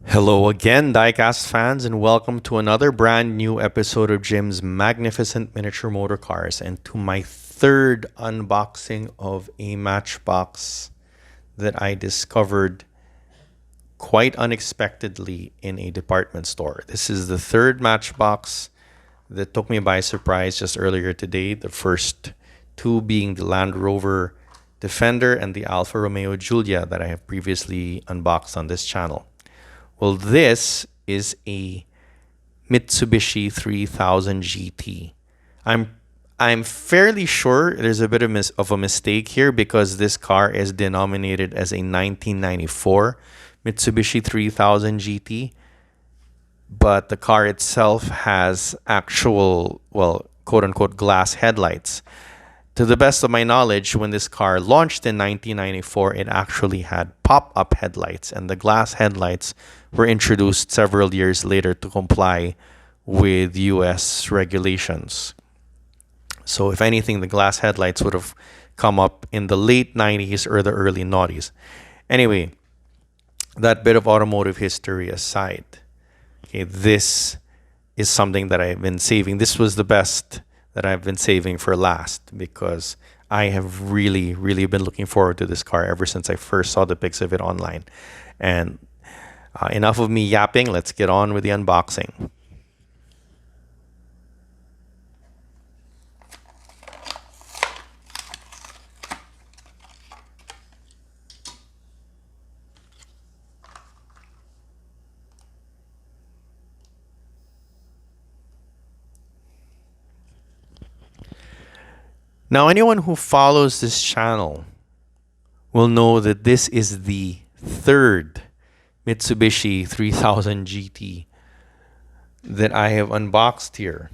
Hello again, diecast fans, and welcome to another brand new episode of Jim's Magnificent Miniature Motor Cars, and to my third unboxing of a Matchbox that I discovered quite unexpectedly in a department store. This is the third Matchbox that took me by surprise just earlier today. The first two being the Land Rover Defender and the Alfa Romeo Giulia that I have previously unboxed on this channel. Well, this is a Mitsubishi 3000 GT. I'm fairly sure there's a bit of a mistake here because this car is denominated as a 1994 Mitsubishi 3000 GT, but the car itself has actual, well, quote-unquote glass headlights. To the best of my knowledge, when this car launched in 1994, it actually had pop-up headlights, and the glass headlights were introduced several years later to comply with US regulations. So if anything, the glass headlights would have come up in the late 90s or the early noughties. Anyway, that bit of automotive history aside, okay, this is something that I've been saving. This was the best that I've been saving for last because I have really been looking forward to this car ever since I first saw the pics of it online. And enough of me yapping, let's get on with the unboxing. Now, anyone who follows this channel will know that this is the third Mitsubishi 3000 GT that I have unboxed here.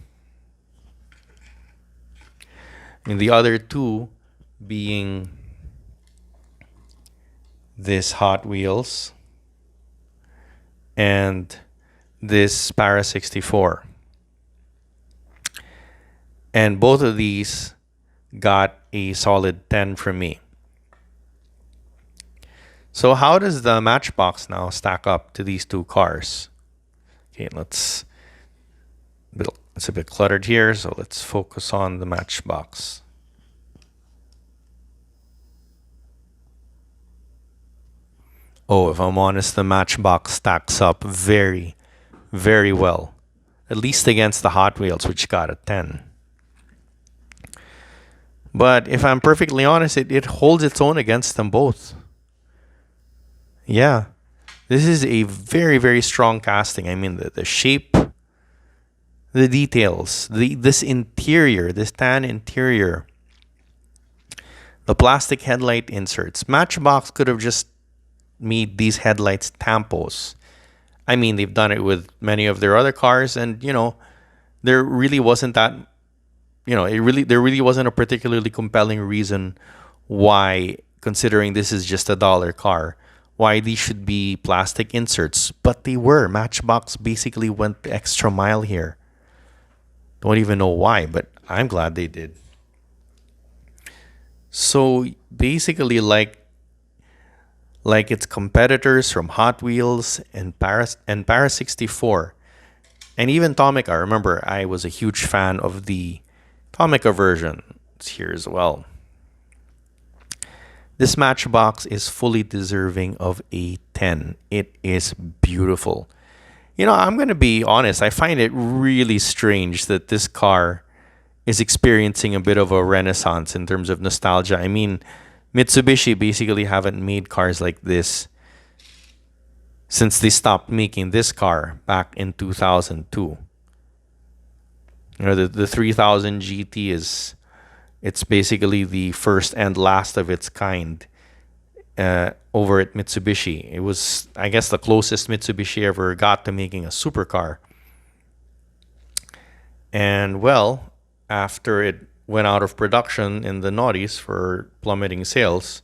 And the other two being this Hot Wheels and this Para 64. And both of these got a solid 10 from me. So how does the Matchbox now stack up to these two cars? Okay, it's a bit cluttered here, so let's focus on the Matchbox. Oh, if I'm honest, the Matchbox stacks up very well. At least against the Hot Wheels, which got a 10. But if I'm perfectly honest, it holds its own against them both. Yeah, this is a very strong casting. I mean, the shape, the details, this interior, this tan interior, the plastic headlight inserts. Matchbox could have just made these headlights tampos. I mean, they've done it with many of their other cars, and there really wasn't that. There really wasn't a particularly compelling reason why, considering this is just $1 car, why these should be plastic inserts. But they were. Matchbox basically went the extra mile here. Don't even know why, but I'm glad they did. So basically, like its competitors from Hot Wheels and Para 64, and even Tomica. Remember, I was a huge fan of the Tomica version. It's here as well. This Matchbox is fully deserving of a 10. It is beautiful. I'm going to be honest. I find it really strange that this car is experiencing a bit of a renaissance in terms of nostalgia. I mean, Mitsubishi basically haven't made cars like this since they stopped making this car back in 2002. The 3000 GT it's basically the first and last of its kind over at Mitsubishi. It was, I guess, the closest Mitsubishi ever got to making a supercar. And well, after it went out of production in the noughties for plummeting sales,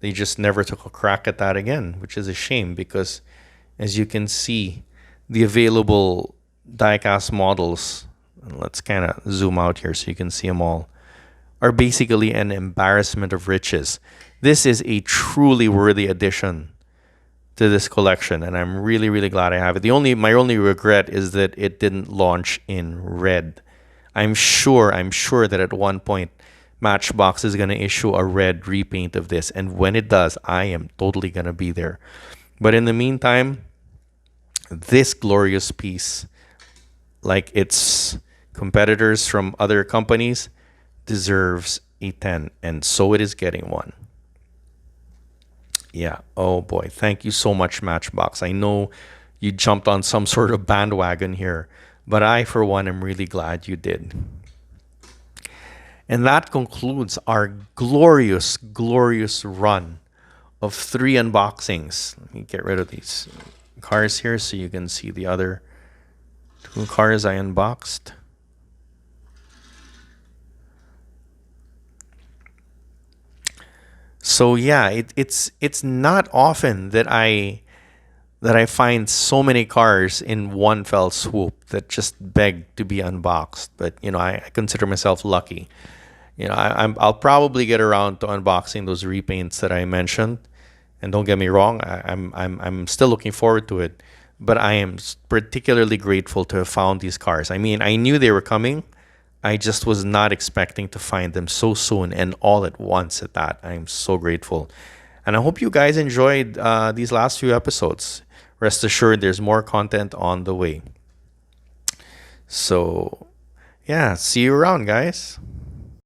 they just never took a crack at that again, which is a shame because, as you can see, the available diecast models, and let's kind of zoom out here so you can see them all, are basically an embarrassment of riches. This is a truly worthy addition to this collection, and I'm really, really glad I have it. My only regret is that it didn't launch in red. I'm sure that at one point Matchbox is going to issue a red repaint of this, and when it does, I am totally going to be there. But in the meantime, this glorious piece, like its competitors from other companies, deserves a 10, and so it is getting one. Yeah. Oh boy. Thank you so much, Matchbox. I know you jumped on some sort of bandwagon here, but I, for one, am really glad you did. And that concludes our glorious, glorious run of 3 unboxings. Let me get rid of these cars here so you can see the other 2 cars I unboxed. So yeah, it's not often that I find so many cars in one fell swoop that just beg to be unboxed. But I consider myself lucky. I'll probably get around to unboxing those repaints that I mentioned. And don't get me wrong, I'm still looking forward to it. But I am particularly grateful to have found these cars. I mean, I knew they were coming. I just was not expecting to find them so soon and all at once at that. I'm so grateful. And I hope you guys enjoyed these last few episodes. Rest assured, there's more content on the way. So, yeah, see you around, guys.